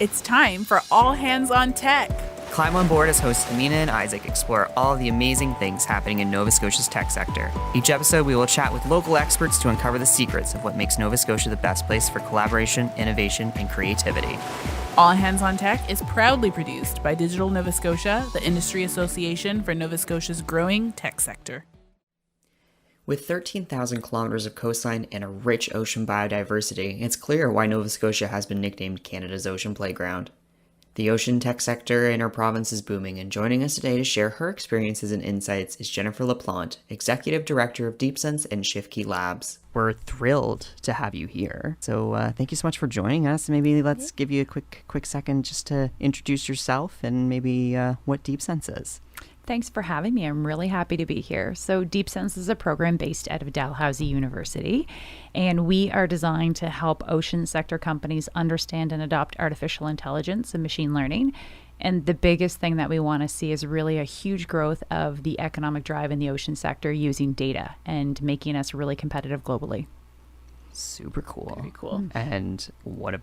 It's time for All Hands on Tech. Climb on board as hosts Jena and Isaac explore all of the amazing things happening in Nova Scotia's tech sector. Each episode, we will chat with local experts to uncover the secrets of what makes Nova Scotia the best place for collaboration, innovation, and creativity. All Hands on Tech is proudly produced by Digital Nova Scotia, the industry association for Nova Scotia's growing tech sector. With 13,000 kilometers of coastline and a rich ocean biodiversity, it's clear why Nova Scotia has been nicknamed Canada's ocean playground. The ocean tech sector in our province is booming, and joining us today to share her experiences and insights is Jennifer LaPlante, Executive Director of DeepSense and ShiftKey Labs. We're thrilled to have you here. So thank you so much for joining us. Maybe let's give you a quick second just to introduce yourself and maybe what DeepSense is. Thanks for having me. I'm really happy to be here. So DeepSense is a program based out of Dalhousie University, and we are designed to help ocean sector companies understand and adopt artificial intelligence and machine learning. And the biggest thing that we want to see is really a huge growth of the economic drive in the ocean sector using data and making us really competitive globally. Super cool. Very cool. And not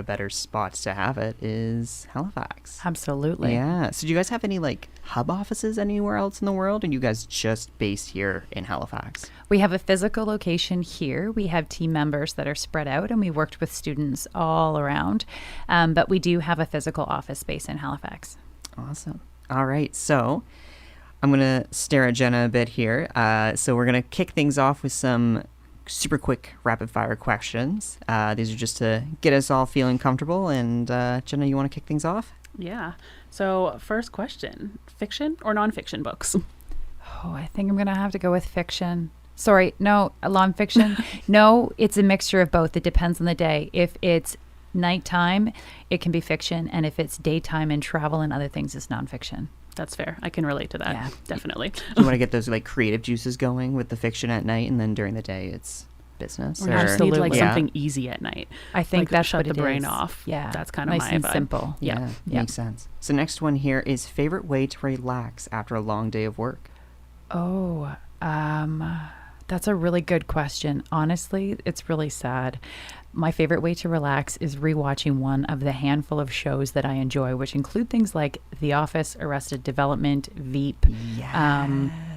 a better spot to have it is Halifax. Absolutely. Yeah. So do you guys have any hub offices anywhere else in the world? And you guys just based here in Halifax? We have a physical location here. We have team members that are spread out, and we worked with students all around. But we do have a physical office space in Halifax. Awesome. All right. So I'm going to stare at Jenna a bit here. So we're going to kick things off with some super quick rapid fire questions. These are just to get us all feeling comfortable. And Jenna, you want to kick things off? Yeah. So first question, fiction or nonfiction books? Oh, I think I'm going to have to go with fiction. Sorry, no, nonfiction. No, it's a mixture of both. It depends on the day. If it's nighttime, it can be fiction. And if it's daytime and travel and other things, it's nonfiction. That's fair. I can relate to that. Yeah. Definitely. You want to get those creative juices going with the fiction at night, and then during the day it's business. Or you just need something easy at night. I think that's shut what the brain off. Yeah, that's kind of nice my and vibe. Simple. Yeah, makes sense. So next one here is favorite way to relax after a long day of work. Oh, that's a really good question. Honestly, it's really sad. My favorite way to relax is rewatching one of the handful of shows that I enjoy, which include things like The Office, Arrested Development, Veep,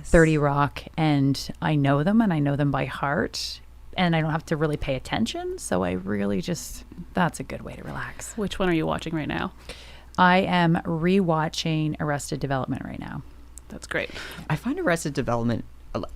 30 Rock, and I know them, and I know them by heart, and I don't have to really pay attention, so I really that's a good way to relax. Which one are you watching right now? I am rewatching Arrested Development right now. That's great. I find Arrested Development,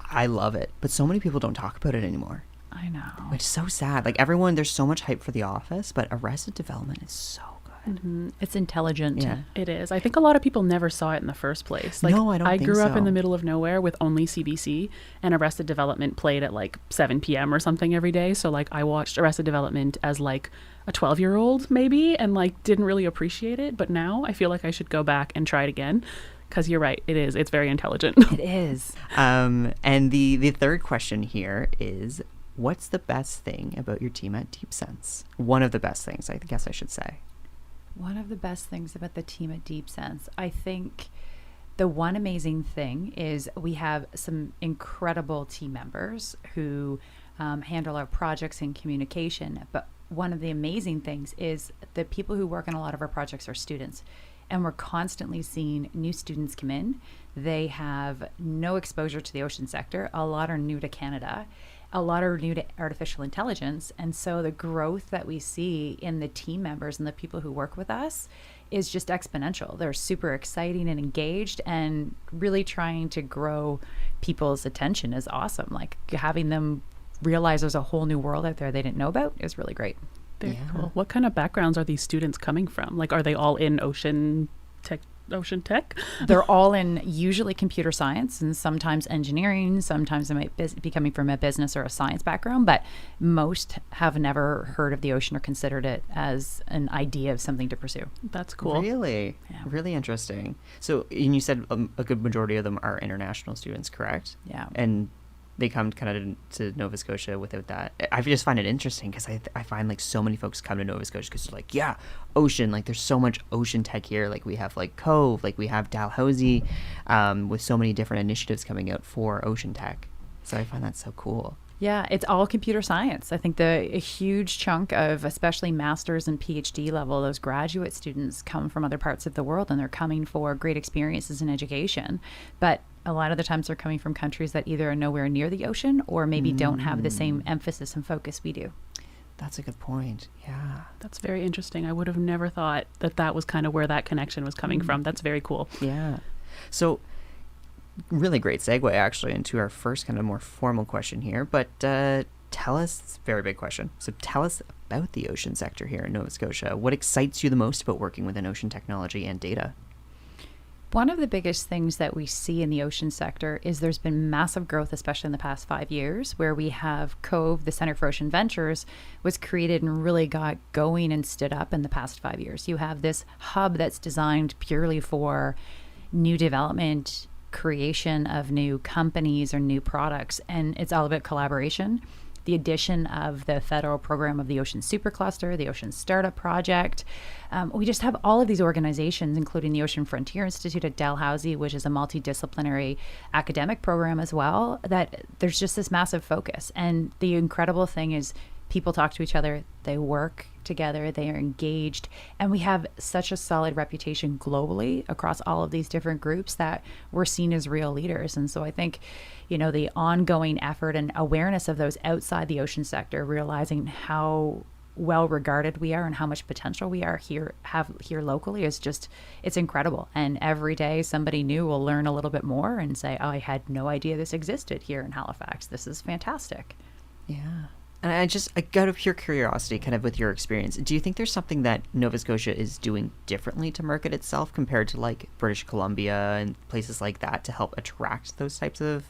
I love it, but so many people don't talk about it anymore. I know. Which is so sad. There's so much hype for The Office, but Arrested Development is so good. Mm-hmm. It's intelligent. Yeah. It is. I think a lot of people never saw it in the first place. No, I don't think grew up so. in the middle of nowhere with only CBC, and Arrested Development played at 7 p.m. or something every day. So I watched Arrested Development as a 12-year-old maybe, and didn't really appreciate it. But now I feel like I should go back and try it again. Because you're right, it is. It's very intelligent. It is. And the third question here is, what's the best thing about your team at DeepSense? One of the best things, I guess I should say. One of the best things about the team at DeepSense, I think the one amazing thing is we have some incredible team members who handle our projects and communication. But one of the amazing things is the people who work on a lot of our projects are students. And we're constantly seeing new students come in. They have no exposure to the ocean sector. A lot are new to Canada. A lot are new to artificial intelligence. And so the growth that we see in the team members and the people who work with us is just exponential. They're super exciting and engaged, and really trying to grow people's attention is awesome. Having them realize there's a whole new world out there they didn't know about is really great. Very cool. What kind of backgrounds are these students coming from? Are they all in ocean tech? They're all in usually computer science and sometimes engineering. Sometimes they might be coming from a business or a science background, but most have never heard of the ocean or considered it as an idea of something to pursue. That's cool. Really? Yeah. Really interesting. So, and you said a good majority of them are international students, correct? Yeah. And they come kind of to Nova Scotia without that. I just find it interesting because I find so many folks come to Nova Scotia because they're ocean, there's so much ocean tech here. We have Cove, we have Dalhousie, with so many different initiatives coming out for ocean tech. So I find that so cool. Yeah, it's all computer science. I think a huge chunk of especially master's and PhD level, those graduate students come from other parts of the world and they're coming for great experiences in education. But a lot of the times they're coming from countries that either are nowhere near the ocean or maybe don't have the same emphasis and focus we do. That's a good point. Yeah. That's very interesting. I would have never thought that that was kind of where that connection was coming from. That's very cool. Yeah. So really great segue actually into our first kind of more formal question here, but tell us, very big question. So tell us about the ocean sector here in Nova Scotia. What excites you the most about working within ocean technology and data? One of the biggest things that we see in the ocean sector is there's been massive growth, especially in the past 5 years, where we have COVE, the Center for Ocean Ventures, was created and really got going and stood up in the past 5 years. You have this hub that's designed purely for new development, creation of new companies or new products, and it's all about collaboration. The addition of the federal program of the Ocean Supercluster, the Ocean Startup Project. We just have all of these organizations, including the Ocean Frontier Institute at Dalhousie, which is a multidisciplinary academic program as well, that there's just this massive focus. And the incredible thing is people talk to each other, they work together, they are engaged, and we have such a solid reputation globally across all of these different groups that we're seen as real leaders. And so I think, the ongoing effort and awareness of those outside the ocean sector, realizing how well regarded we are and how much potential we are here locally is just, it's incredible. And every day somebody new will learn a little bit more and say, oh, I had no idea this existed here in Halifax. This is fantastic. Yeah. And I out of pure curiosity, kind of with your experience, do you think there's something that Nova Scotia is doing differently to market itself compared to like British Columbia and places like that to help attract those types of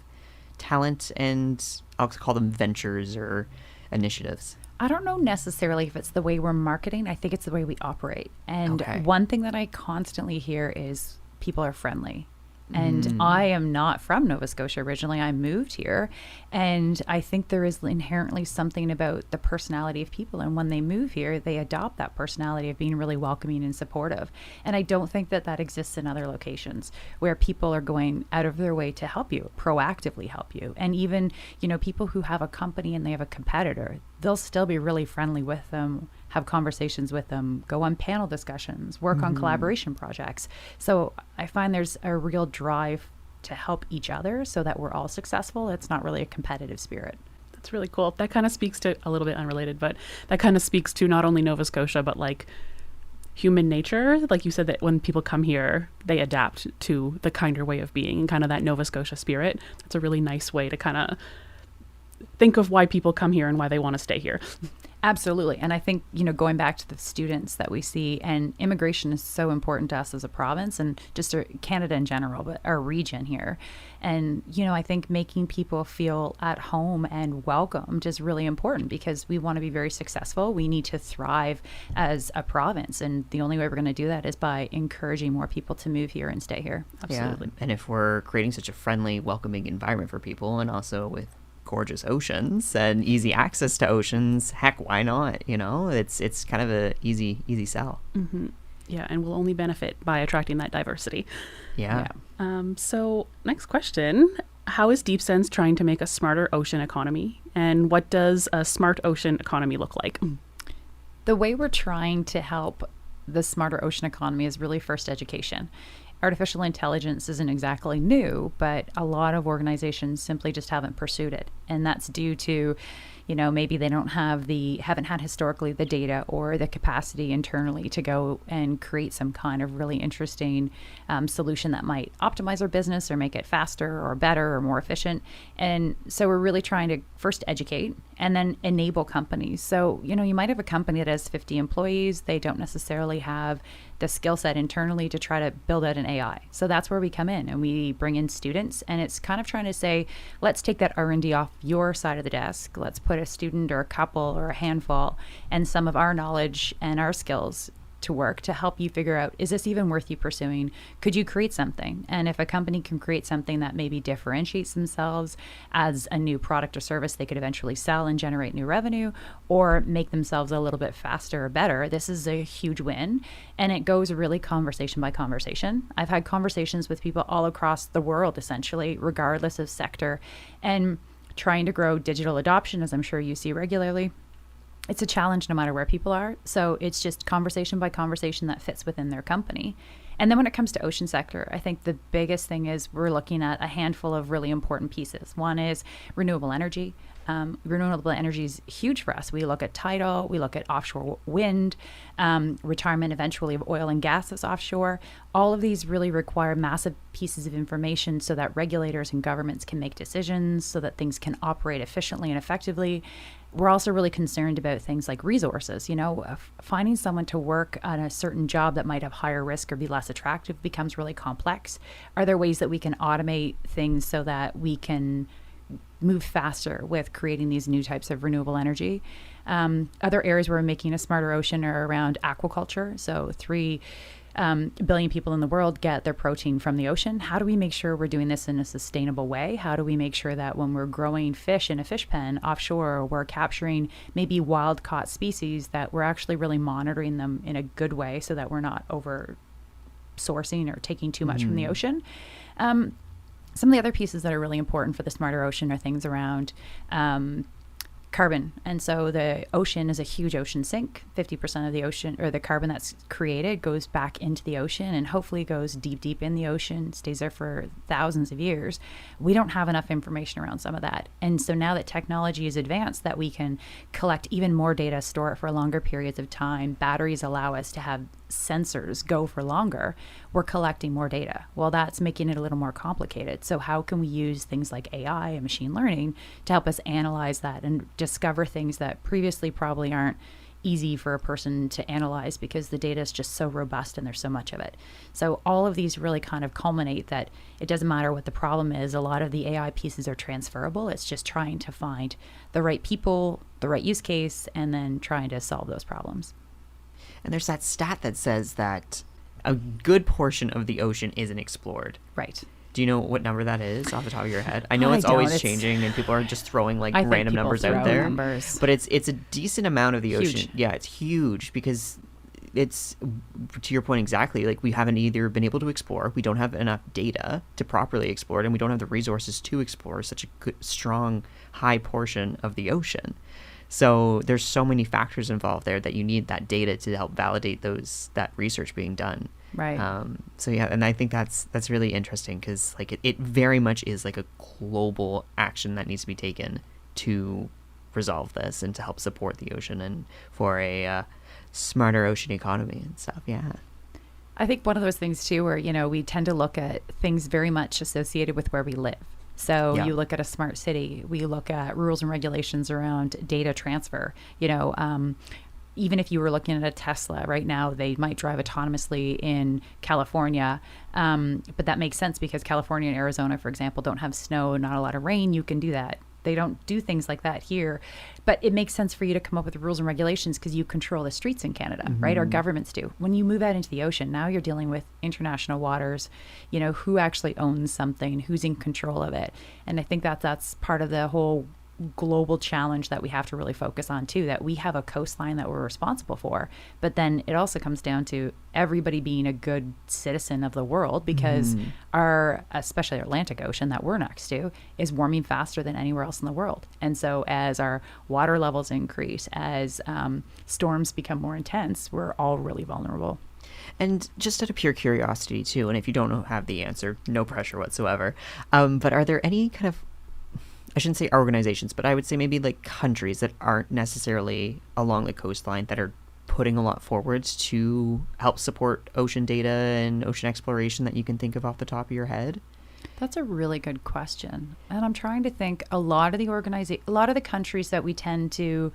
talent and I'll call them ventures or initiatives? I don't know necessarily if it's the way we're marketing. I think it's the way we operate. And one thing that I constantly hear is people are friendly. And I am not from Nova Scotia originally. I moved here. And I think there is inherently something about the personality of people. And when they move here, they adopt that personality of being really welcoming and supportive. And I don't think that exists in other locations where people are going out of their way to help you, proactively help you. And even, people who have a company and they have a competitor, they'll still be really friendly with them, have conversations with them, go on panel discussions, work on collaboration projects. So I find there's a real drive to help each other so that we're all successful. It's not really a competitive spirit. That's really cool. That kind of speaks to, a little bit unrelated, but that kind of speaks to not only Nova Scotia, but like human nature. Like you said, that when people come here, they adapt to the kinder way of being and kind of that Nova Scotia spirit. That's a really nice way to kind of think of why people come here and why they want to stay here. Absolutely. And I think, going back to the students that we see, and immigration is so important to us as a province and just Canada in general, but our region here. And, I think making people feel at home and welcomed is really important because we want to be very successful. We need to thrive as a province. And the only way we're going to do that is by encouraging more people to move here and stay here. Absolutely. Yeah. And if we're creating such a friendly, welcoming environment for people and also with gorgeous oceans and easy access to oceans, heck, why not? It's kind of a easy sell. Yeah, and we'll only benefit by attracting that diversity. Yeah. So next question, how is DeepSense trying to make a smarter ocean economy, and what does a smart ocean economy look like? The way we're trying to help the smarter ocean economy is really first education. Artificial intelligence isn't exactly new, but a lot of organizations simply just haven't pursued it. And that's due to, maybe they haven't had historically the data or the capacity internally to go and create some kind of really interesting solution that might optimize their business or make it faster or better or more efficient. And so we're really trying to first educate and then enable companies. So, you might have a company that has 50 employees. They don't necessarily have the skill set internally to try to build out an AI. So that's where we come in and we bring in students, and it's kind of trying to say, let's take that R&D off your side of the desk. Let's put a student or a couple or a handful and some of our knowledge and our skills to work to help you figure out, is this even worth you pursuing? Could you create something? And if a company can create something that maybe differentiates themselves as a new product or service they could eventually sell and generate new revenue, or make themselves a little bit faster or better, this is a huge win. And it goes really conversation by conversation. I've had conversations with people all across the world, essentially, regardless of sector. And trying to grow digital adoption, as I'm sure you see regularly. It's a challenge no matter where people are. So it's just conversation by conversation that fits within their company. And then when it comes to ocean sector, I think the biggest thing is we're looking at a handful of really important pieces. One is renewable energy. Renewable energy is huge for us. We look at tidal, we look at offshore wind, retirement eventually of oil and gas that's offshore. All of these really require massive pieces of information so that regulators and governments can make decisions, so that things can operate efficiently and effectively. We're also really concerned about things like resources. Finding someone to work on a certain job that might have higher risk or be less attractive becomes really complex. Are there ways that we can automate things so that we can move faster with creating these new types of renewable energy? Other areas where we're making a smarter ocean are around aquaculture. So 3 billion people in the world get their protein from the ocean. How do we make sure we're doing this in a sustainable way? How do we make sure that when we're growing fish in a fish pen offshore, or we're capturing maybe wild caught species, that we're actually really monitoring them in a good way so that we're not over sourcing or taking too much from the ocean? Some of the other pieces that are really important for the smarter ocean are things around carbon. And so the ocean is a huge ocean sink. 50% of the ocean, or the carbon that's created, goes back into the ocean and hopefully goes deep in the ocean, stays there for thousands of years. We don't have enough information around some of that. And so now that technology is advanced, that we can collect even more data, store it for longer periods of time, batteries allow us to have sensors go for longer, we're collecting more data. Well, that's making it a little more complicated. So how can we use things like AI and machine learning to help us analyze that and discover things that previously probably aren't easy for a person to analyze because the data is just so robust and there's so much of it. So all of these really kind of culminate that it doesn't matter what the problem is. A lot of the AI pieces are transferable. It's just trying to find the right people, the right use case, and then trying to solve those problems. And there's that stat that says that a good portion of the ocean isn't explored. Right. Do you know what number that is off the top of your head? I know I it's don't. always changing and people are just throwing like I think random people numbers throw out there. numbers. But it's a decent amount of the Huge. ocean. Yeah, it's huge because it's, to your point exactly, like we haven't either been able to explore, we don't have enough data to properly explore it, and we don't have the resources to explore such a good, strong, high portion of the ocean. So there's so many factors involved there that you need that data to help validate that research being done. Right. So yeah, and I think that's really interesting because like it very much is like a global action that needs to be taken to resolve this and to help support the ocean and for a smarter ocean economy and stuff. Yeah. I think one of those things too, where, we tend to look at things very much associated with where we live. So Yeah. you look at a smart city, we look at rules and regulations around data transfer. Even if you were looking at a Tesla right now, they might drive autonomously in California. But that makes sense because California and Arizona, for example, don't have snow, not a lot of rain. You can do that. They don't do things like that here. But it makes sense for you to come up with rules and regulations because you control the streets in Canada, right? Our governments do. When you move out into the ocean, now you're dealing with international waters, who actually owns something, who's in control of it. And I think that's part of the whole global challenge that we have to really focus on too, that we have a coastline that we're responsible for, but then it also comes down to everybody being a good citizen of the world because our, especially our Atlantic Ocean that we're next to, is warming faster than anywhere else in the world. And so as our water levels increase, as storms become more intense, we're all really vulnerable. And just out of pure curiosity too, and if you don't have the answer, no pressure whatsoever, but are there any kind of, I shouldn't say organizations, but I would say maybe like countries that aren't necessarily along the coastline that are putting a lot forwards to help support ocean data and ocean exploration that you can think of off the top of your head? That's a really good question. And I'm trying to think, a lot of the countries that we tend to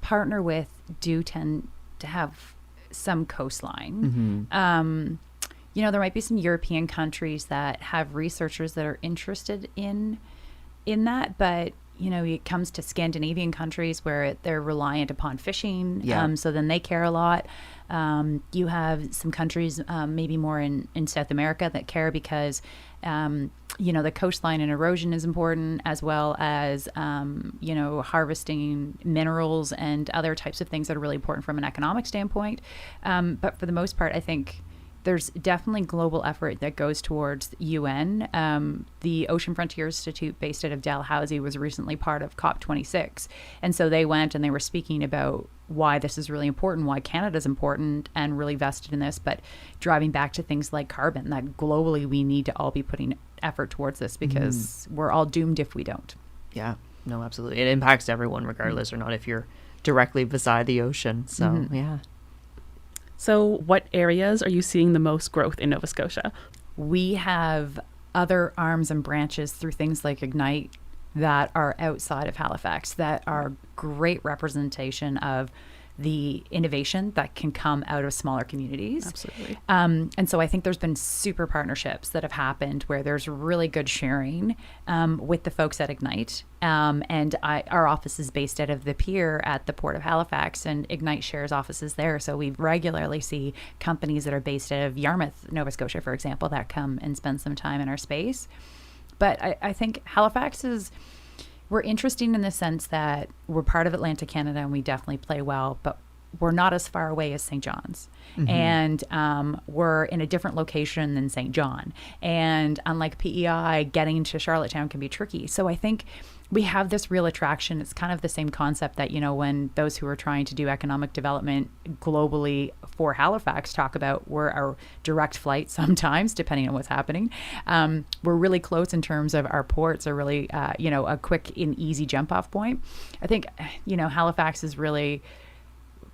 partner with do tend to have some coastline. There might be some European countries that have researchers that are interested in that, but it comes to Scandinavian countries where they're reliant upon fishing, so then they care a lot. You have some countries maybe more in South America that care because the coastline and erosion is important, as well as harvesting minerals and other types of things that are really important from an economic standpoint. But for the most part, I think there's definitely global effort that goes towards UN. The Ocean Frontier Institute, based out of Dalhousie, was recently part of COP26. And so they went and they were speaking about why this is really important, why Canada's important and really vested in this, but driving back to things like carbon, that globally we need to all be putting effort towards this because we're all doomed if we don't. Yeah, no, absolutely. It impacts everyone regardless or not if you're directly beside the ocean. So, yeah. So what areas are you seeing the most growth in Nova Scotia? We have other arms and branches through things like Ignite that are outside of Halifax that are great representation of the innovation that can come out of smaller communities. Absolutely. And so I think there's been super partnerships that have happened where there's really good sharing with the folks at Ignite. And our office is based out of the pier at the Port of Halifax, and Ignite shares offices there. So we regularly see companies that are based out of Yarmouth, Nova Scotia, for example, that come and spend some time in our space. But I think Halifax we're interesting in the sense that we're part of Atlantic Canada and we definitely play well, but we're not as far away as St. John's. And we're in a different location than St. John. And unlike PEI, getting to Charlottetown can be tricky. So I think we have this real attraction. It's kind of the same concept that, when those who are trying to do economic development globally for Halifax talk about we're a direct flight sometimes, depending on what's happening. We're really close in terms of our ports are really, a quick and easy jump off point. I think, Halifax is really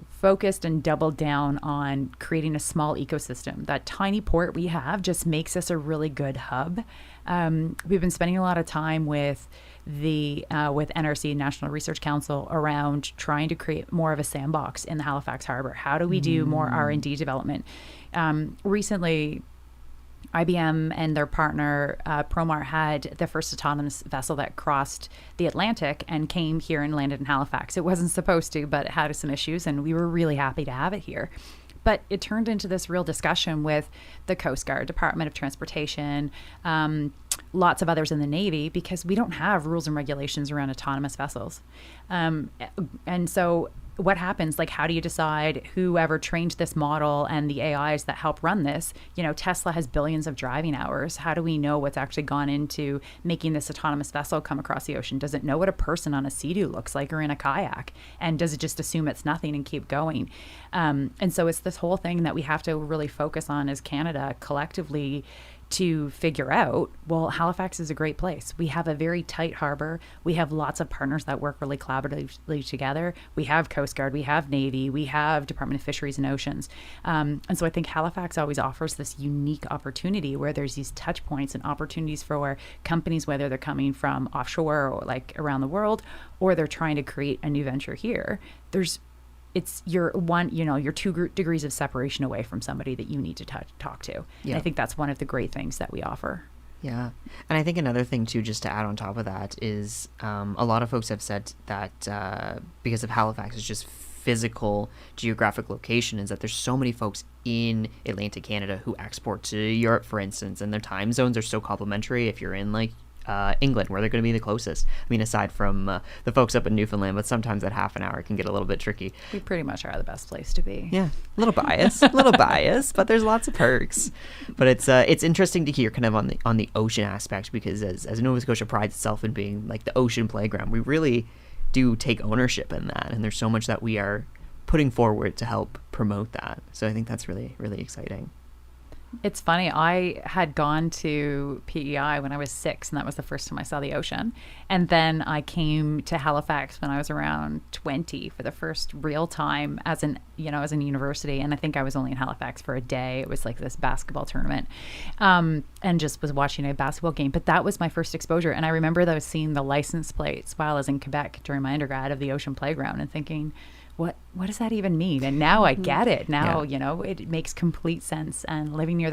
focused and doubled down on creating a small ecosystem. That tiny port we have just makes us a really good hub. We've been spending a lot of time with with NRC, National Research Council, around trying to create more of a sandbox in the Halifax Harbor. How do we do more R&D development? Recently, IBM and their partner Promar had the first autonomous vessel that crossed the Atlantic and came here and landed in Halifax. It wasn't supposed to, but it had some issues, and we were really happy to have it here. But it turned into this real discussion with the Coast Guard, Department of Transportation, lots of others in the Navy, because we don't have rules and regulations around autonomous vessels. And so what happens? Like, how do you decide whoever trained this model and the AIs that help run this? Tesla has billions of driving hours. How do we know what's actually gone into making this autonomous vessel come across the ocean? Does it know what a person on a Sea-Doo looks like or in a kayak? And does it just assume it's nothing and keep going? And so it's this whole thing that we have to really focus on as Canada collectively to figure out, well, Halifax is a great place. We have a very tight harbor. We have lots of partners that work really collaboratively together. We have Coast Guard, we have Navy, we have Department of Fisheries and Oceans. And so I think Halifax always offers this unique opportunity where there's these touch points and opportunities for companies, whether they're coming from offshore or like around the world, or they're trying to create a new venture here. You're 2 degrees of separation away from somebody that you need to talk to. Yeah. And I think that's one of the great things that we offer. Yeah. And I think another thing too, just to add on top of that, is a lot of folks have said that because of Halifax's just physical geographic location, is that there's so many folks in Atlantic Canada who export to Europe, for instance, and their time zones are so complementary. If you're in like England, where they're going to be the closest. I mean, aside from the folks up in Newfoundland, but sometimes that half an hour can get a little bit tricky. We pretty much are the best place to be. Yeah, a little bias, but there's lots of perks. But it's interesting to hear kind of on the ocean aspect, because as Nova Scotia prides itself in being like the ocean playground, we really do take ownership in that, and there's so much that we are putting forward to help promote that. So I think that's really, really exciting. It's funny. I had gone to PEI when I was 6, and that was the first time I saw the ocean. And then I came to Halifax when I was around 20 for the first real time as an university. And I think I was only in Halifax for a day. It was like this basketball tournament, and just was watching a basketball game. But that was my first exposure. And I remember that I was seeing the license plates while I was in Quebec during my undergrad of the ocean playground and thinking, what does that even mean? And now I get it. Now, it makes complete sense. And living near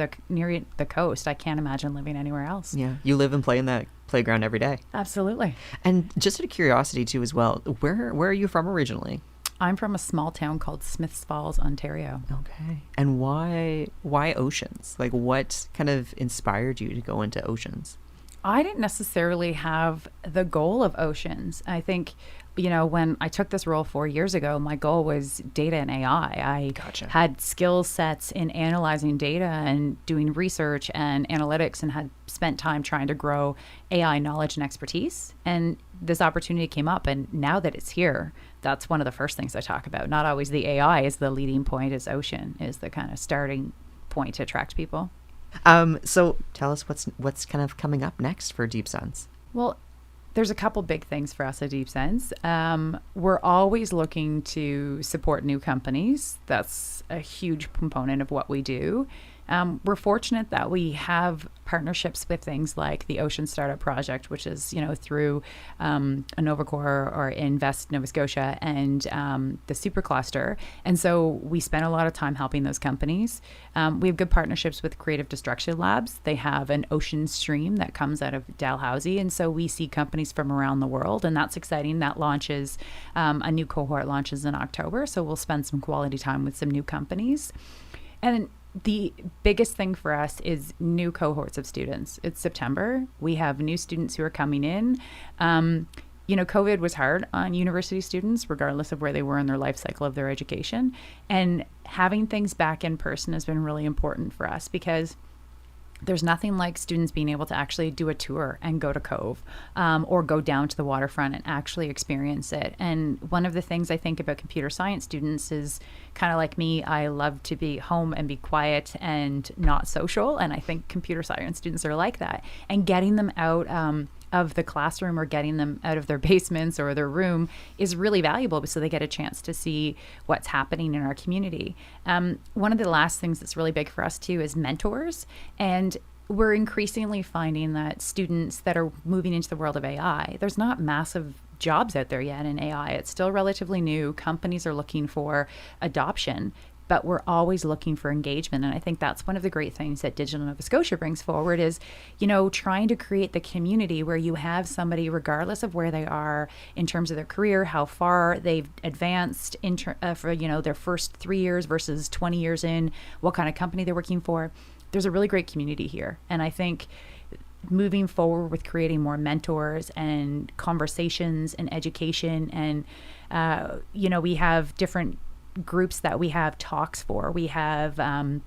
the coast, I can't imagine living anywhere else. Yeah, you live and play in that playground every day. Absolutely. And just out of curiosity too as well, where are you from originally? I'm from a small town called Smiths Falls, Ontario. Okay. And why oceans? Like, what kind of inspired you to go into oceans? I didn't necessarily have the goal of oceans. I think, when I took this role 4 years ago, my goal was data and AI. I Gotcha. had skill sets in analyzing data and doing research and analytics, and had spent time trying to grow AI knowledge and expertise. And this opportunity came up, and now that it's here, that's one of the first things I talk about. Not always the AI is the leading point, is ocean is the kind of starting point to attract people. So tell us what's kind of coming up next for DeepSense. Well, there's a couple big things for us at DeepSense. We're always looking to support new companies. That's a huge component of what we do. We're fortunate that we have partnerships with things like the Ocean Startup Project, which is, through Novacor or Invest Nova Scotia and the Supercluster. And so we spend a lot of time helping those companies. We have good partnerships with Creative Destruction Labs. They have an ocean stream that comes out of Dalhousie. And so we see companies from around the world, and that's exciting. That launches, a new cohort launches in October. So we'll spend some quality time with some new companies. And the biggest thing for us is new cohorts of students. It's September. We have new students who are coming in. COVID was hard on university students, regardless of where they were in their life cycle of their education. And having things back in person has been really important for us, because there's nothing like students being able to actually do a tour and go to Cove, or go down to the waterfront and actually experience it. And one of the things I think about computer science students is kind of like me. I love to be home and be quiet and not social. And I think computer science students are like that. And getting them out of the classroom, or getting them out of their basements or their room, is really valuable, so they get a chance to see what's happening in our community. One of the last things that's really big for us too is mentors. And we're increasingly finding that students that are moving into the world of AI, there's not massive jobs out there yet in AI. It's still relatively new. Companies are looking for adoption, but we're always looking for engagement. And I think that's one of the great things that Digital Nova Scotia brings forward is, trying to create the community where you have somebody, regardless of where they are in terms of their career, how far they've advanced for, their first 3 years versus 20 years in, what kind of company they're working for. There's a really great community here. And I think moving forward with creating more mentors and conversations and education, and, we have different groups that we have talks for. We have a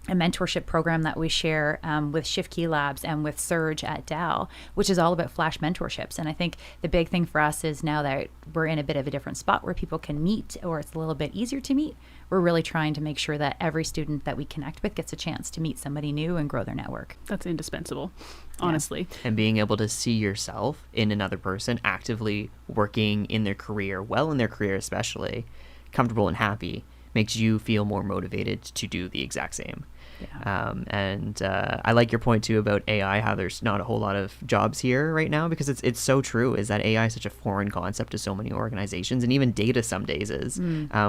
mentorship program that we share with Shift Key Labs and with Surge at Dal, which is all about flash mentorships. And I think the big thing for us is, now that we're in a bit of a different spot where people can meet, or it's a little bit easier to meet, we're really trying to make sure that every student that we connect with gets a chance to meet somebody new and grow their network. That's indispensable, honestly. And being able to see yourself in another person actively working in their career, well in their career especially, comfortable and happy, makes you feel more motivated to do the exact same. Yeah. I like your point too about AI, how there's not a whole lot of jobs here right now, because it's so true, is that AI is such a foreign concept to so many organizations, and even data some days is,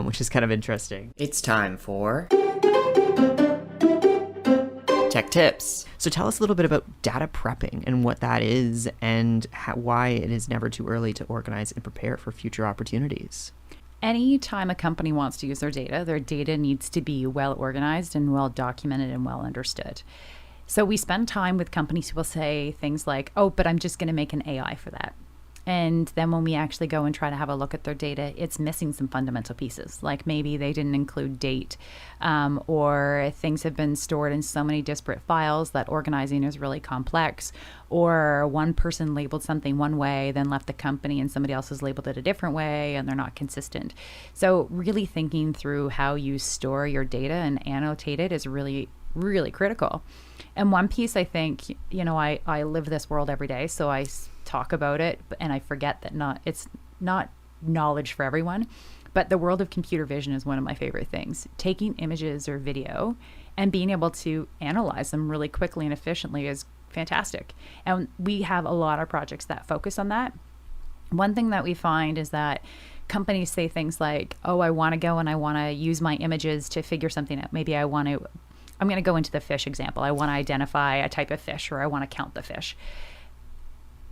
which is kind of interesting. It's time for Tech Tips. So tell us a little bit about data prepping and what that is, and why it is never too early to organize and prepare for future opportunities. Anytime a company wants to use their data needs to be well organized and well documented and well understood. So we spend time with companies who will say things like, oh, but I'm just going to make an AI for that. And then when we actually go and try to have a look at their data, it's missing some fundamental pieces. Like maybe they didn't include date, or things have been stored in so many disparate files that organizing is really complex, or one person labeled something one way, then left the company and somebody else has labeled it a different way, and they're not consistent. So really thinking through how you store your data and annotate it is really, really critical. And one piece, I think, I live this world every day, so I talk about it, and I forget that it's not knowledge for everyone, but the world of computer vision is one of my favorite things. Taking images or video and being able to analyze them really quickly and efficiently is fantastic. And we have a lot of projects that focus on that. One thing that we find is that companies say things like, oh, I want to go and I want to use my images to figure something out. Maybe I'm going to go into the fish example. I want to identify a type of fish, or I want to count the fish.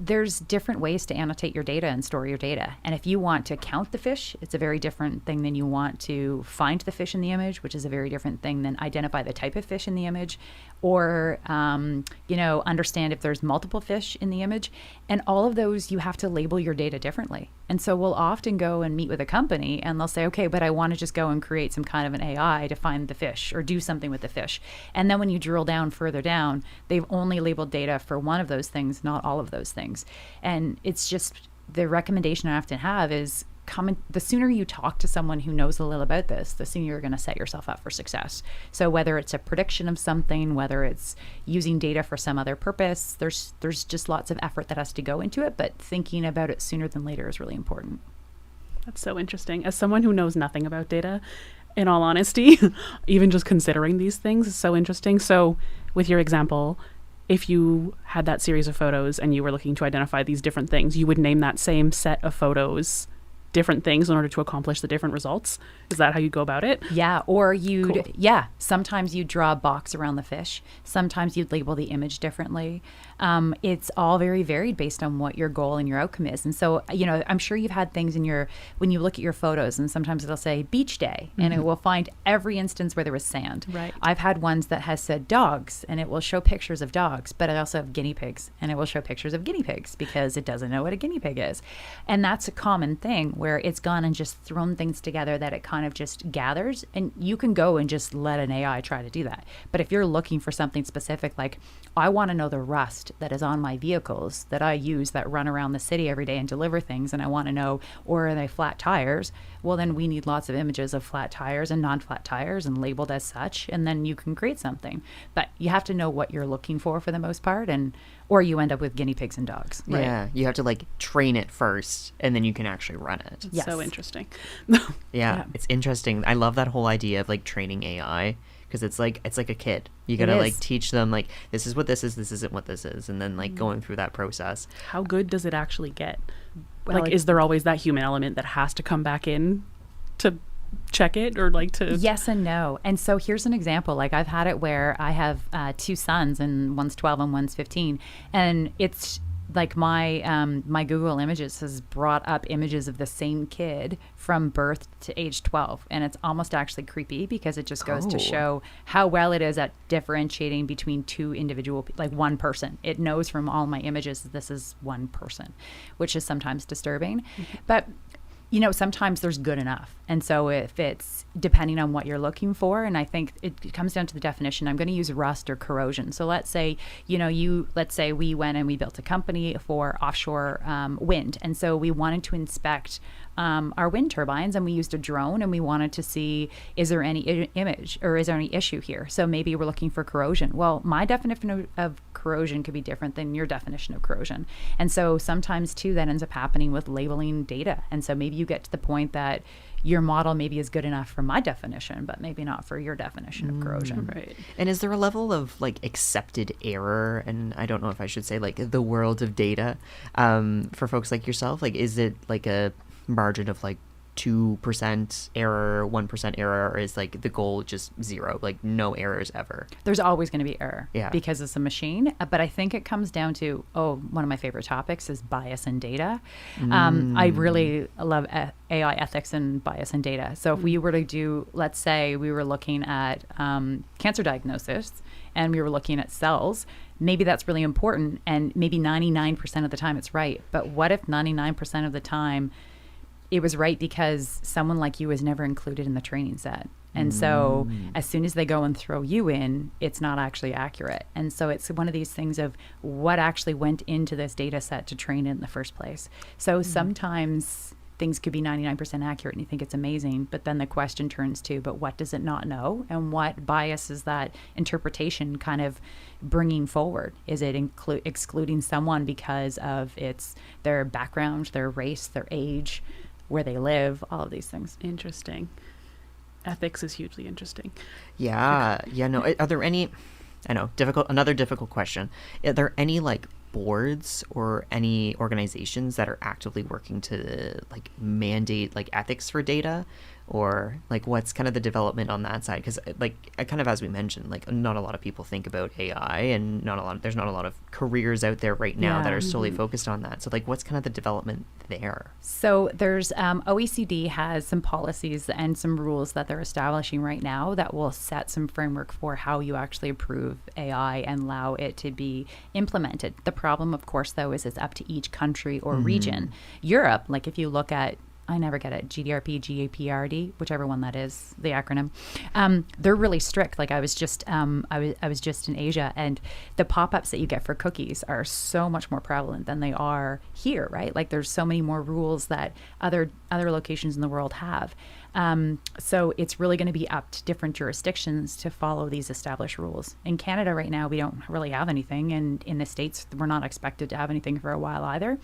there's different ways to annotate your data and store your data. And if you want to count the fish, it's a very different thing than you want to find the fish in the image, which is a very different thing than identify the type of fish in the image, or understand if there's multiple fish in the image. And all of those, you have to label your data differently. And so we'll often go and meet with a company and they'll say, okay, but I want to just go and create some kind of an AI to find the fish or do something with the fish. And then when you drill down further down, they've only labeled data for one of those things, not all of those things. And it's just the recommendation I often have is the sooner you talk to someone who knows a little about this, the sooner you're going to set yourself up for success. So whether it's a prediction of something, whether it's using data for some other purpose, there's just lots of effort that has to go into it, but thinking about it sooner than later is really important. That's so interesting. As someone who knows nothing about data, in all honesty, even just considering these things is so interesting. So with your example, if you had that series of photos and you were looking to identify these different things, you would name that same set of photos different things in order to accomplish the different results? Is that how you go about it? Yeah, or sometimes you'd draw a box around the fish. Sometimes you'd label the image differently. It's all very varied based on what your goal and your outcome is. And so, I'm sure you've had things when you look at your photos, and sometimes it'll say beach day, and it will find every instance where there was sand. Right. I've had ones that has said dogs, and it will show pictures of dogs, but I also have guinea pigs, and it will show pictures of guinea pigs because it doesn't know what a guinea pig is. And that's a common thing where it's gone and just thrown things together that it kind of just gathers, and you can go and just let an AI try to do that. But if you're looking for something specific, like I want to know the rust that is on my vehicles that I use that run around the city every day and deliver things, and I want to know, or are they flat tires? Well, then we need lots of images of flat tires and non-flat tires and labeled as such, and then you can create something. But you have to know what you're looking for the most part, or you end up with guinea pigs and dogs. Right. Yeah, you have to train it first, and then you can actually run it. Yes. So interesting. Yeah, it's interesting. I love that whole idea of training AI, because it's like a kid. You gotta teach them this is what this is, this isn't what this is, and then going through that process. How good does it actually get? Well, is there always that human element that has to come back in to check it, or to Yes and no. And so here's an example. I've had it where I have two sons, and one's 12 and one's 15, and it's my Google Images has brought up images of the same kid from birth to age 12, and it's almost actually creepy because it just goes to show how well it is at differentiating between two individual, one person. It knows from all my images that this is one person, which is sometimes disturbing. But sometimes there's good enough. And so if it's depending on what you're looking for, and I think it comes down to the definition, I'm going to use rust or corrosion. So let's say, let's say we went and we built a company for offshore wind. And so we wanted to inspect our wind turbines, and we used a drone, and we wanted to see, is there any image or is there any issue here? So maybe we're looking for corrosion. Well, my definition of corrosion could be different than your definition of corrosion. And so sometimes too, that ends up happening with labeling data. And so maybe you get to the point that your model maybe is good enough for my definition, but maybe not for your definition of corrosion. Right. And is there a level of accepted error, and I don't know if I should say the world of data, for folks like yourself? Is it a margin of 2% error, 1% error, or is the goal just zero, no errors ever? There's always going to be error, yeah, because it's a machine. But I think it comes down to one of my favorite topics is bias in data. I really love AI ethics and bias in data. So if we were to do, let's say we were looking at cancer diagnosis and we were looking at cells, maybe that's really important, and maybe 99% of the time it's right. But what if 99% of the time it was right because someone like you was never included in the training set? And so as soon as they go and throw you in, it's not actually accurate. And so it's one of these things of what actually went into this data set to train it in the first place. So sometimes things could be 99% accurate and you think it's amazing, but then the question turns to, but what does it not know? And what bias is that interpretation kind of bringing forward? Is it excluding someone because of their background, their race, their age, where they live, all of these things? Interesting. Ethics is hugely interesting. Yeah. No. Are there any? I know. Another difficult question. Are there any boards or any organizations that are actively working to mandate ethics for data, or like what's kind of the development on that side? Because like kind of as we mentioned, like not a lot of people think about AI, and there's not a lot of careers out there right now that are solely focused on that. So like what's kind of the development there? So there's OECD has some policies and some rules that they're establishing right now that will set some framework for how you actually approve AI and allow it to be implemented. The problem, of course, though, is it's up to each country or region. Europe, like if you look at, I never get it, GDRP, GAPRD, whichever one that is, the acronym. They're really strict. Like I was just in Asia, and the pop-ups that you get for cookies are so much more prevalent than they are here, right? Like there's so many more rules that other locations in the world have. So it's really going to be up to different jurisdictions to follow these established rules. In Canada right now, we don't really have anything, and in the States, we're not expected to have anything for a while either.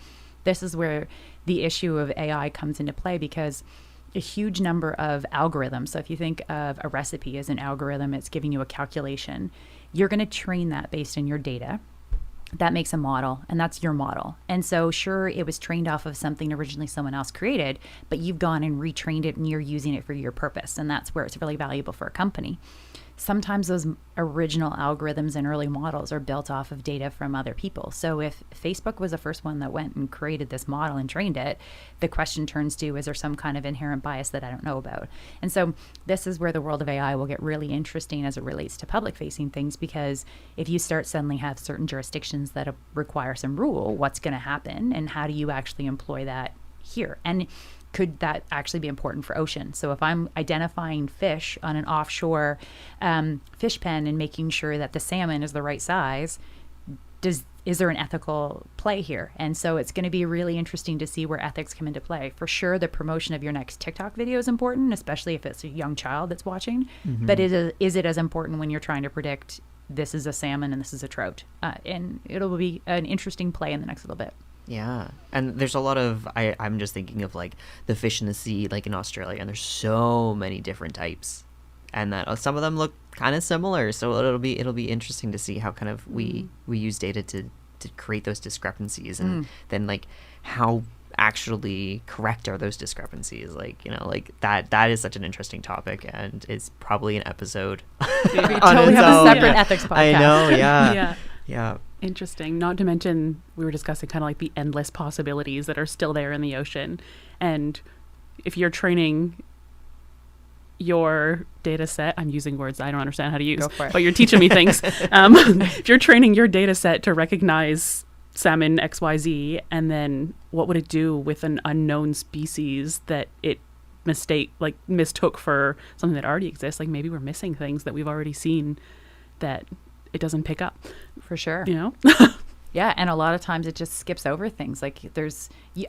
This is where the issue of AI comes into play, because a huge number of algorithms. So if you think of a recipe as an algorithm, it's giving you a calculation. You're going to train that based on your data. That makes a model, and that's your model. And so sure, it was trained off of something originally someone else created, but you've gone and retrained it and you're using it for your purpose. And that's where it's really valuable for a company. Sometimes those original algorithms and early models are built off of data from other people. So if Facebook was the first one that went and created this model and trained it, the question turns to, is there some kind of inherent bias that I don't know about? And so this is where the world of AI will get really interesting as it relates to public facing things, because if you start suddenly have certain jurisdictions that require some rule, what's going to happen and how do you actually employ that here? And could that actually be important for ocean? So if I'm identifying fish on an offshore fish pen and making sure that the salmon is the right size, is there an ethical play here? And so it's going to be really interesting to see where ethics come into play. For sure, the promotion of your next TikTok video is important, especially if it's a young child that's watching. But is it as important when you're trying to predict this is a salmon and this is a trout? And it'll be an interesting play in the next little bit. Yeah. And there's a lot of, I'm just thinking of like the fish in the sea, like in Australia, and there's so many different types, and that some of them look kind of similar. So it'll be interesting to see how kind of we use data to create those discrepancies, and then like how actually correct are those discrepancies. Like, you know, like that is such an interesting topic, and it's probably an episode. We totally have a separate ethics podcast. I know. Yeah. Yeah. Yeah. Interesting. Not to mention, we were discussing kind of like the endless possibilities that are still there in the ocean. And if you're training your data set, I'm using words I don't understand how to use, but you're teaching me things. If you're training your data set to recognize salmon XYZ, and then what would it do with an unknown species that it mistook for something that already exists? Like maybe we're missing things that we've already seen that it doesn't pick up. For sure. You know? Yeah, and a lot of times it just skips over things. Like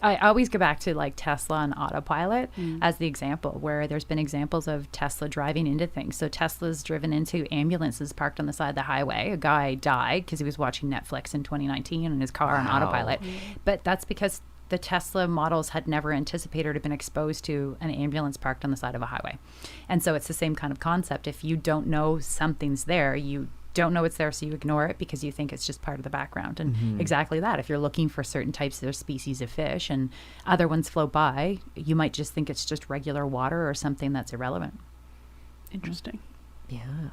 I always go back to like Tesla and autopilot as the example, where there's been examples of Tesla driving into things. So Tesla's driven into ambulances parked on the side of the highway. A guy died because he was watching Netflix in 2019 in his car on autopilot. But that's because the Tesla models had never anticipated or been exposed to an ambulance parked on the side of a highway. And so it's the same kind of concept. If you don't know something's there, you don't know it's there, so you ignore it because you think it's just part of the background. And exactly that. If you're looking for certain types of species of fish and other ones float by, you might just think it's just regular water or something that's irrelevant. Interesting. Yeah.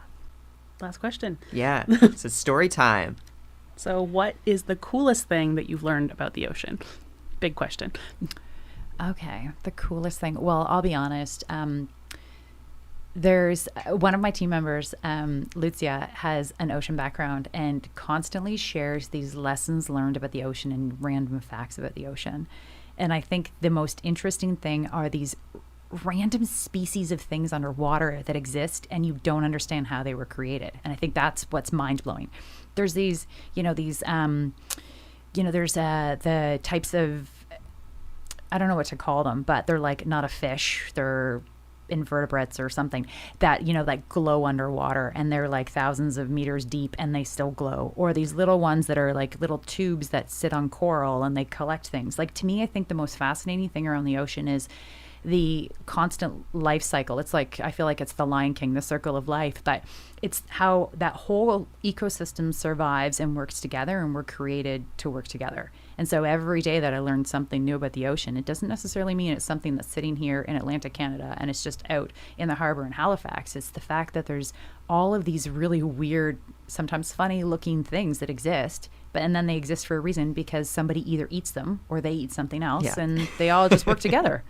Last question. Yeah. So story time. So what is the coolest thing that you've learned about the ocean? Big question. Okay. The coolest thing. Well, I'll be honest. There's one of my team members, Lucia, has an ocean background and constantly shares these lessons learned about the ocean and random facts about the ocean. And I think the most interesting thing are these random species of things underwater that exist and you don't understand how they were created. And I think that's what's mind-blowing. There's these, there's the types of, I don't know what to call them, but they're like not a fish, they're invertebrates or something that like glow underwater, and they're like thousands of meters deep and they still glow. Or these little ones that are like little tubes that sit on coral and they collect things. Like, to me, I think the most fascinating thing around the ocean is the constant life cycle. It's like, I feel like it's the Lion King, the circle of life, but it's how that whole ecosystem survives and works together, and we're created to work together. And so every day that I learn something new about the ocean, it doesn't necessarily mean it's something that's sitting here in Atlantic, Canada, and it's just out in the harbor in Halifax. It's the fact that there's all of these really weird, sometimes funny looking things that exist, and then they exist for a reason, because somebody either eats them or they eat something else, and they all just work together.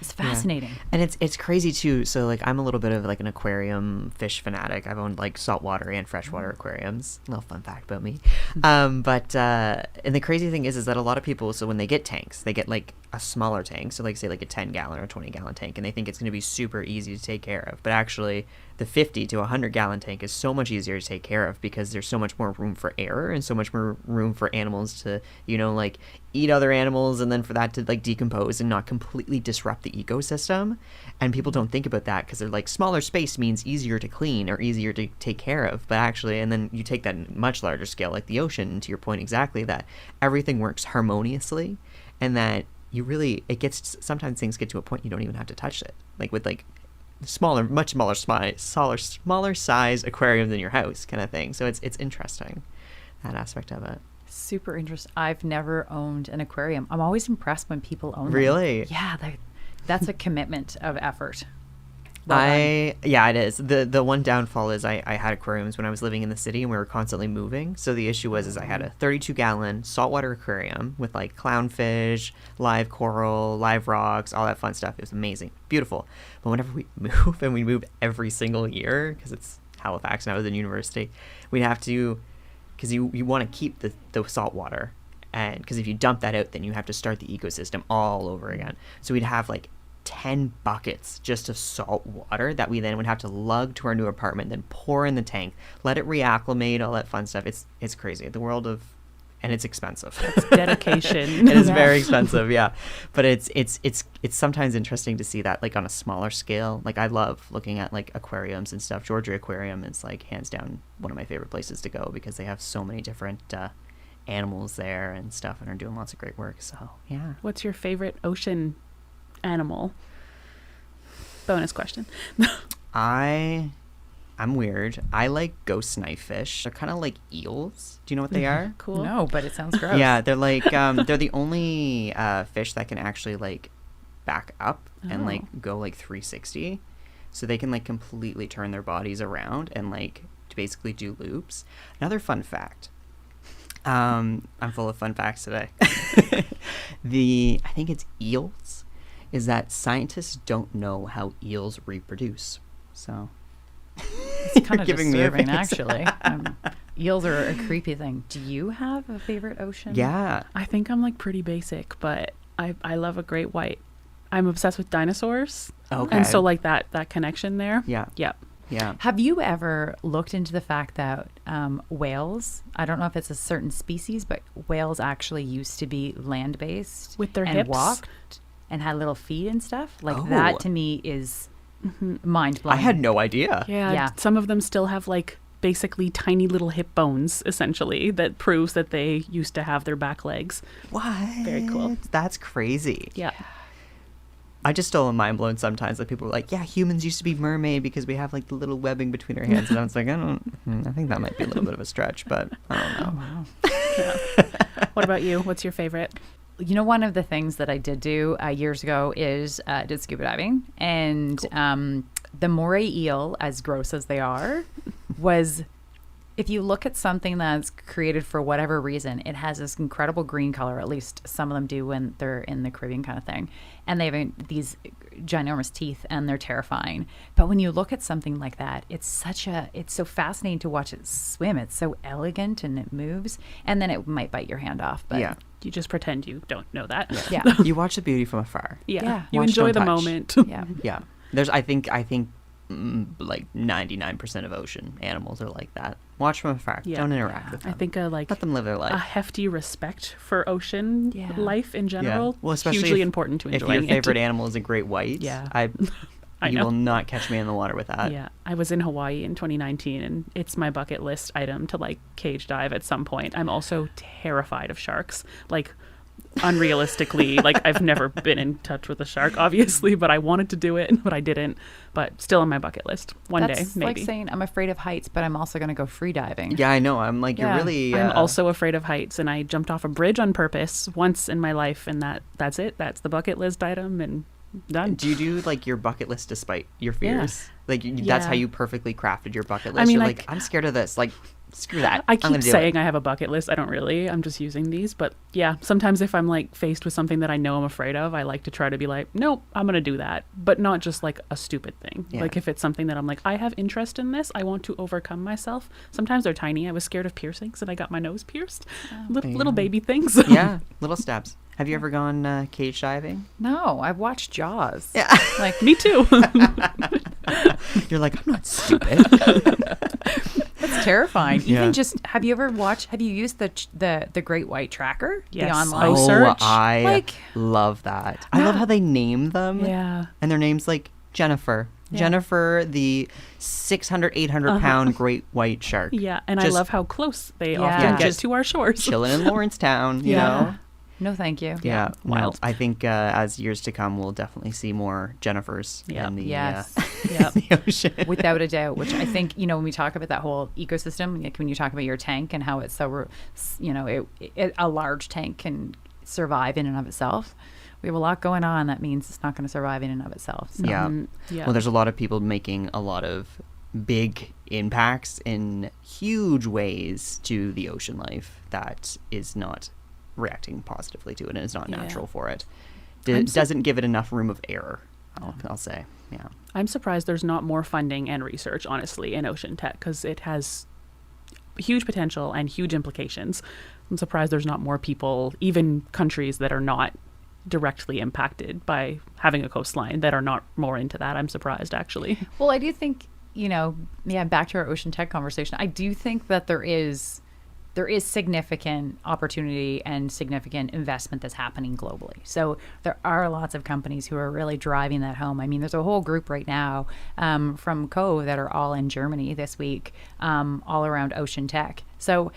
It's fascinating. Yeah. And it's crazy too. So like, I'm a little bit of like an aquarium fish fanatic. I've owned like saltwater and freshwater aquariums. A little fun fact about me. And the crazy thing is that a lot of people, so when they get tanks, they get like a smaller tank. So like, say like a 10-gallon or 20-gallon tank, and they think it's going to be super easy to take care of. But actually the 50 to 100-gallon tank is so much easier to take care of, because there's so much more room for error and so much more room for animals to, you know, like eat other animals, and then for that to like decompose and not completely disrupt the ecosystem. And people don't think about that, because they're like, smaller space means easier to clean or easier to take care of. But actually, and then you take that much larger scale, like the ocean, and to your point exactly, that everything works harmoniously, and that you really, it gets, sometimes things get to a point you don't even have to touch it. Like with like smaller, much smaller size aquariums in your house kind of thing. So it's interesting, that aspect of it. Super interesting. I've never owned an aquarium. I'm always impressed when people own them. Really? Yeah, that's a commitment of effort. Yeah, it is. The one downfall is I had aquariums when I was living in the city, and we were constantly moving. So the issue was I had a 32-gallon saltwater aquarium with like clownfish, live coral, live rocks, all that fun stuff. It was amazing, beautiful. But whenever we move, and we move every single year, because it's Halifax and I was in university, we'd have to, because you want to keep the salt water, and because if you dump that out, then you have to start the ecosystem all over again. So we'd have like 10 buckets just of salt water that we then would have to lug to our new apartment, then pour in the tank, let it reacclimate, all that fun stuff. It's crazy. The world of, and it's expensive. It's dedication. It is very expensive, yeah. But it's sometimes interesting to see that like on a smaller scale. Like I love looking at like aquariums and stuff. Georgia Aquarium is like hands down one of my favorite places to go, because they have so many different animals there and stuff, and are doing lots of great work. So yeah. What's your favorite ocean animal? Bonus question. I'm weird. I like ghost knifefish. They're kind of like eels. Do you know what they are? Cool. No, but it sounds gross. Yeah, they're like they're the only fish that can actually like back up and like go like 360. So they can like completely turn their bodies around and like to basically do loops. Another fun fact. I'm full of fun facts today. I think it's eels, is that scientists don't know how eels reproduce. So it's kind of disturbing, actually. Eels are a creepy thing. Do you have a favorite ocean? Yeah. I think I'm like pretty basic, but I love a great white. I'm obsessed with dinosaurs. Okay. And so like that connection there. Yeah. Yep. Yeah. Have you ever looked into the fact that whales, I don't know if it's a certain species, but whales actually used to be land-based with their and hips, walked and had little feet and stuff? Like Oh. that to me is mind-blowing. I had no idea. Yeah. Some of them still have like basically tiny little hip bones, essentially, that proves that they used to have their back legs. What? Very cool. That's crazy. Yeah. I just still am mind blown sometimes. Like people are like, yeah, humans used to be mermaid because we have like the little webbing between our hands. And I was like, I think that might be a little bit of a stretch, but I don't know. Wow. Yeah. What about you? What's your favorite? You know, one of the things that I did do years ago is did scuba diving. And the moray eel, as gross as they are, was... If you look at something that's created for whatever reason, it has this incredible green color. At least some of them do when they're in the Caribbean kind of thing. And they have these ginormous teeth, and they're terrifying. But when you look at something like that, it's so fascinating to watch it swim. It's so elegant and it moves. And then it might bite your hand off. But yeah. You just pretend you don't know that. Yeah. You watch the beauty from afar. Yeah. You Watch, enjoy don't the touch. moment. Yeah. Yeah. There's, I think like 99% of ocean animals are like that. Watch from afar. Yeah. Don't interact with them. I think let them live their a life. hefty respect for ocean life in general. Well, especially hugely important to enjoying if your favorite animal is a great white. Yeah. You know. will not catch me in the water with that. Yeah, I was in Hawaii in 2019, and it's my bucket list item to like cage dive at some point. I'm also terrified of sharks. Like, unrealistically, like I've never been in touch with a shark, obviously, but I wanted to do it, but I didn't. But still on my bucket list. One day, That's maybe. like saying I'm afraid of heights, but I'm also going to go free diving. Yeah, I know. I'm like, you're Yeah. really. I'm also afraid of heights, and I jumped off a bridge on purpose once in my life, and that's it. That's the bucket list item, and done. Do you do like your bucket list despite your fears? Like that's Yeah. how you perfectly crafted your bucket list. I mean, You're I like, I'm scared of this. Like, screw that. I I'm gonna keep do saying it. I have a bucket list. I don't really. I'm just using these. But yeah, sometimes if I'm like faced with something that I know I'm afraid of, I like to try to be like, nope, I'm going to do that. But not just like a stupid thing. Yeah. Like if it's something that I'm like, I have interest in this, I want to overcome myself. Sometimes they're tiny. I was scared of piercings and I got my nose pierced. Little baby things. Yeah, little steps. Have you ever gone cage diving? No, I've watched Jaws. Yeah. Like, Me too. You're like, I'm not stupid. it's terrifying. Yeah. Even just, have you used the Great White Tracker? Yes. The online Oh, search. I Like- love that. I love how they name them. Yeah. And their name's like Jennifer. Yeah. Jennifer, the 600, 800-pound great white shark. Yeah. And Just I love how close they Yeah. often get Just to our shores. chilling in Lawrencetown, you Yeah. know? No, thank you. Yeah, wild. No, I think as years to come, we'll definitely see more Jennifers Yeah. in the, Yes. Yep. the ocean. Without a doubt, which I think, when we talk about that whole ecosystem, like when you talk about your tank and how it's so, a large tank can survive in and of itself. We have a lot going on. That means it's not going to survive in and of itself. So. Yeah. Yeah. Well, there's a lot of people making a lot of big impacts in huge ways to the ocean life that is not reacting positively to it and is not Yeah. natural for it. I'm Doesn't give it enough room of error, I'll say. Yeah. I'm surprised there's not more funding and research, honestly, in ocean tech because it has huge potential and huge implications. I'm surprised there's not more people, even countries that are not directly impacted by having a coastline, that are not more into that. I'm surprised, actually. Well, I do think, back to our ocean tech conversation, I do think that there is significant opportunity and significant investment that's happening globally. So there are lots of companies who are really driving that home. I mean, there's a whole group right now from Co that are all in Germany this week, all around ocean tech. So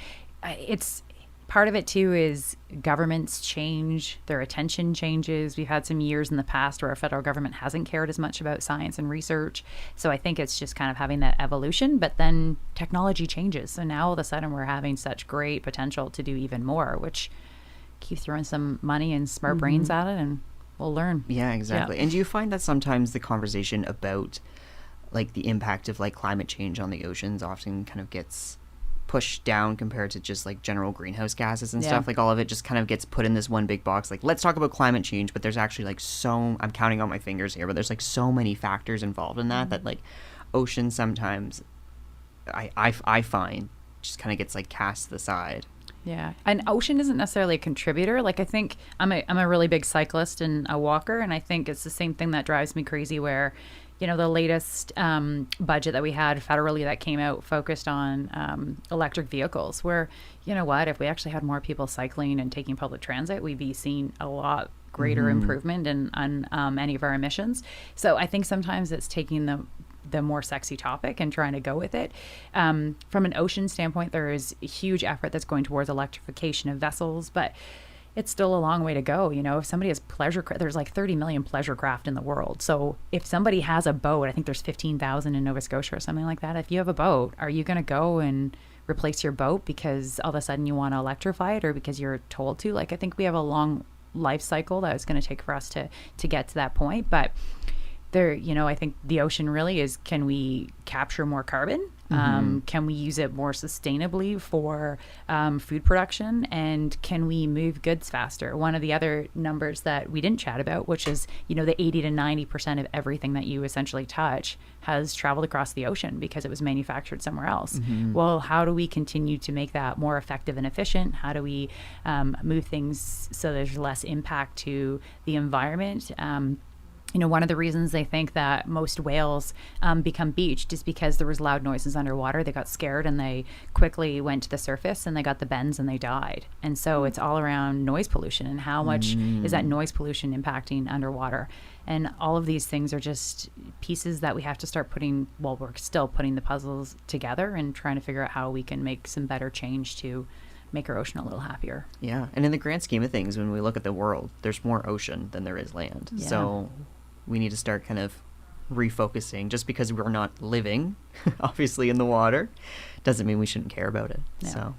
it's part of it too is governments change, their attention changes. We've had some years in the past where our federal government hasn't cared as much about science and research. So I think it's just kind of having that evolution, but then technology changes. So now all of a sudden we're having such great potential to do even more, which keep throwing some money and smart brains at it and we'll learn. Yeah, exactly. Yeah. And do you find that sometimes the conversation about like the impact of like climate change on the oceans often kind of gets pushed down compared to just like general greenhouse gases and Yeah. stuff? Like all of it just kind of gets put in this one big box. Like, let's talk about climate change, but there's actually like I'm counting on my fingers here, but there's like so many factors involved in that like ocean sometimes I find just kind of gets like cast to the side. Yeah, and ocean isn't necessarily a contributor. Like I think I'm a really big cyclist and a walker, and I think it's the same thing that drives me crazy. Where, the latest budget that we had federally that came out focused on electric vehicles. Where, if we actually had more people cycling and taking public transit, we'd be seeing a lot greater improvement on any of our emissions. So I think sometimes it's taking the more sexy topic and trying to go with it. From an ocean standpoint, there is a huge effort that's going towards electrification of vessels, but it's still a long way to go. If somebody has there's like 30 million pleasure craft in the world. So if somebody has a boat, I think there's 15,000 in Nova Scotia or something like that. If you have a boat, are you going to go and replace your boat because all of a sudden you want to electrify it or because you're told to? Like, I think we have a long life cycle that it's going to take for us to get to that point. But there, I think the ocean really is, can we capture more carbon? Can we use it more sustainably for food production? And can we move goods faster? One of the other numbers that we didn't chat about, which is, the 80 to 90% of everything that you essentially touch has traveled across the ocean because it was manufactured somewhere else. Well, how do we continue to make that more effective and efficient? How do we move things so there's less impact to the environment? One of the reasons they think that most whales become beached is because there was loud noises underwater. They got scared and they quickly went to the surface and they got the bends and they died. And so it's all around noise pollution and how much is that noise pollution impacting underwater. And all of these things are just pieces that we have to start putting, we're still putting the puzzles together and trying to figure out how we can make some better change to make our ocean a little happier. Yeah, and in the grand scheme of things, when we look at the world, there's more ocean than there is land. Yeah. So we need to start kind of refocusing. Just because we're not living, obviously, in the water, doesn't mean we shouldn't care about it. Yeah. So,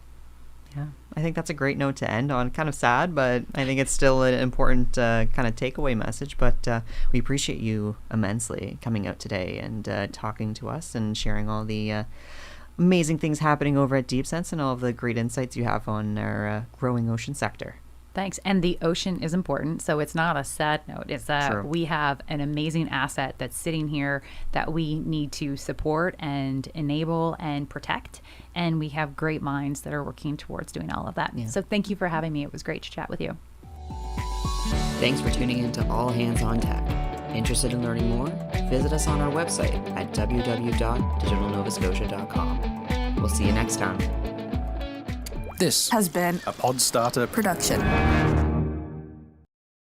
yeah, I think that's a great note to end on. Kind of sad, but I think it's still an important kind of takeaway message. But we appreciate you immensely coming out today and talking to us and sharing all the amazing things happening over at DeepSense and all of the great insights you have on our growing ocean sector. Thanks. And the ocean is important. So it's not a sad note. It's that True. we have an amazing asset that's sitting here that we need to support and enable and protect. And we have great minds that are working towards doing all of that. Yeah. So thank you for having me. It was great to chat with you. Thanks for tuning in to All Hands on Tech. Interested in learning more? Visit us on our website at www.digitalnovascotia.com. We'll see you next time. This Has been a Podstarter production.